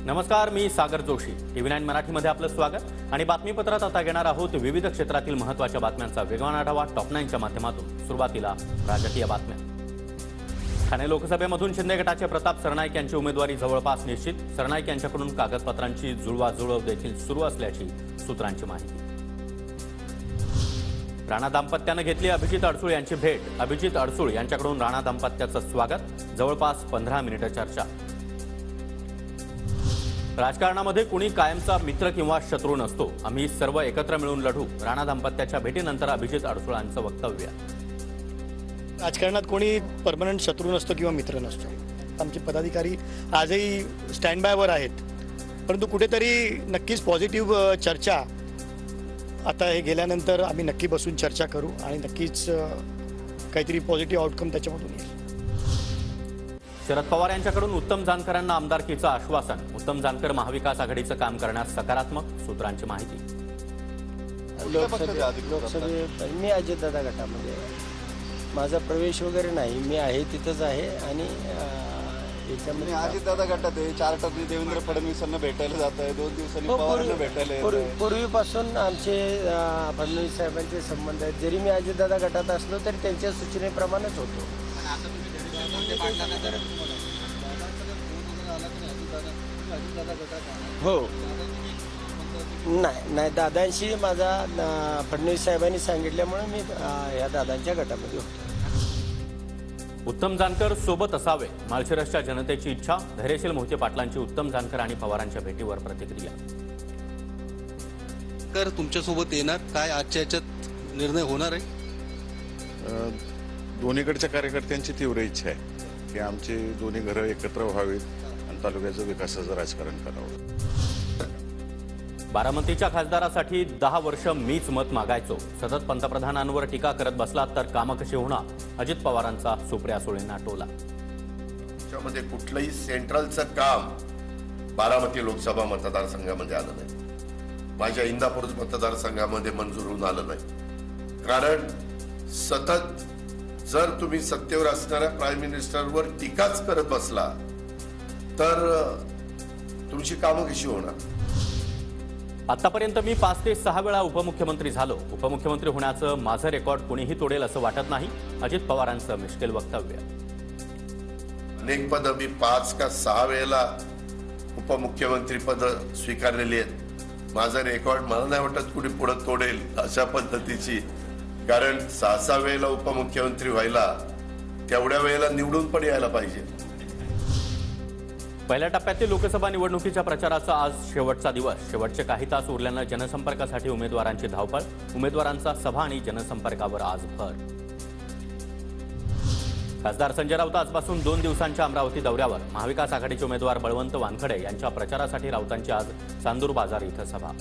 नमस्कार, मी सागर जोशी. TV9 मराठीमध्ये आपलं स्वागत आणि बातमीपत्रात आता घेणार आहोत विविध क्षेत्रातील महत्त्वाच्या बातम्यांचा वेगवान आढावा टॉप 9च्या माध्यमातून. सुरुवातीला राजकीय बातम्या. ठाणे लोकसभेमधून शिंदे गटाचे प्रताप सरनाईक यांची उमेदवारी जवळपास निश्चित. सरनाईक यांच्याकडून कागदपत्रांची जुळवाजुळव देखील सुरू असल्याची सूत्रांची माहिती. राणा दाम्पत्यानं घेतली अभिजित अडसूळ यांची भेट. अभिजित अडसूळ यांच्याकडून राणा दाम्पत्याचं स्वागत. जवळपास 15 मिनिटं चर्चा. राजकारणामध्ये कुणी कायमचा मित्र किंवा शत्रू नसतो. आम्ही सर्व एकत्र मिळून लढू. राणा दाम्पत्याच्या भेटीनंतर अभिजित अडसूळांचं वक्तव्य. राजकारणात कोणी परमनंट शत्रू नसतो किंवा मित्र नसतो. आमचे पदाधिकारी आजही स्टँड बायवर आहेत, परंतु कुठेतरी नक्कीच पॉझिटिव्ह चर्चा आता हे गेल्यानंतर आम्ही नक्की बसून चर्चा करू आणि नक्कीच काहीतरी पॉझिटिव्ह आउटकम त्याच्यामधून येईल. शरद पवार यांच्याकडून उत्तम जानकरांना आमदारकीचं आश्वासन. उत्तम जानकर महाविकास आघाडीचं काम करण्यास सकारात्मक. सूत्रांची माहिती. लोकसभेत मी अजितदादा गटामध्ये माझा प्रवेश वगैरे नाही, मी आहे तिथंच आहे आणि याच्यामध्ये अजितदादा गटात आहे. 4 टक्के देवेंद्र फडणवीसांना भेटायला जात आहे, 2 दिवसांनी पवारांना भेटायला येत आहे. पूर्वीपासून आमचे फडणवीस साहेबांचे संबंध आहेत. जरी मी अजितदादा गटात असलो तरी त्यांच्या सूचनेप्रमाणेच होतो. हो, नाही दादांशी माझा फडणवीस साहेबांनी सांगितल्यामुळे मी या दादांच्या गटामध्ये होतो. उत्तम जानकर सोबत असावे, माळशिरसच्या जनतेची इच्छा. धैर्यशील मोहिते पाटलांची उत्तम जानकर आणि पवारांच्या भेटीवर प्रतिक्रिया. कर तुमच्यासोबत येणार काय आजच्या याच्यात निर्णय होणार आहे? दोन्हीकडच्या कार्यकर्त्यांची तीव्र इच्छा आहे की आमची दोन्ही घरं एकत्र व्हावीत आणि तालुक्याचं विकासाचं राजकारण करावं. बारामतीच्या खासदारासाठी 10 वर्ष मीच मत मागायचो. सतत पंतप्रधानांवर टीका करत बसलात तर कामं कशी होणार? अजित पवारांचा सुप्रिया सुळेंना टोला. त्यामध्ये कुठलंही सेंट्रलचं काम बारामती लोकसभा मतदारसंघामध्ये आलं नाही. माझ्या इंदापूर मतदारसंघामध्ये मंजूर होऊन आलं नाही. कारण सतत जर तुम्ही सत्तेवर असणाऱ्या प्राईम मिनिस्टरवर टीकाच करत बसला तर तुमची कामं कशी होणार? आतापर्यंत मी 5 ते 6 वेळा उपमुख्यमंत्री झालो. उपमुख्यमंत्री होण्याचं माझं रेकॉर्ड कोणीही तोडेल असं वाटत नाही. अजित पवारांचं मिश्किल वक्तव्य. अनेक पदं मी 5 का 6 वेळेला उपमुख्यमंत्री पद स्वीकारलेली आहेत. माझा रेकॉर्ड मला नाही वाटत कुणी पुढे तोडेल अशा पद्धतीची. कारण 6 वेळेला उपमुख्यमंत्री व्हायला तेवढ्या वेळेला निवडून पण यायला पाहिजे. पहिल्या टप्प्यातील लोकसभा निवडणुकीच्या प्रचाराचा आज शेवटचा दिवस. शेवटचे काही तास उरल्यानं जनसंपर्कासाठी उमेदवारांची धावपळ. उमेदवारांचा सभा आणि जनसंपर्कावर आज भर. खासदार संजय राऊत आजपासून 2 दिवसांच्या अमरावती दौऱ्यावर. महाविकास आघाडीचे उमेदवार बळवंत वानखडे यांच्या प्रचारासाठी राऊतांची आज चांदूर बाजार इथं सभा.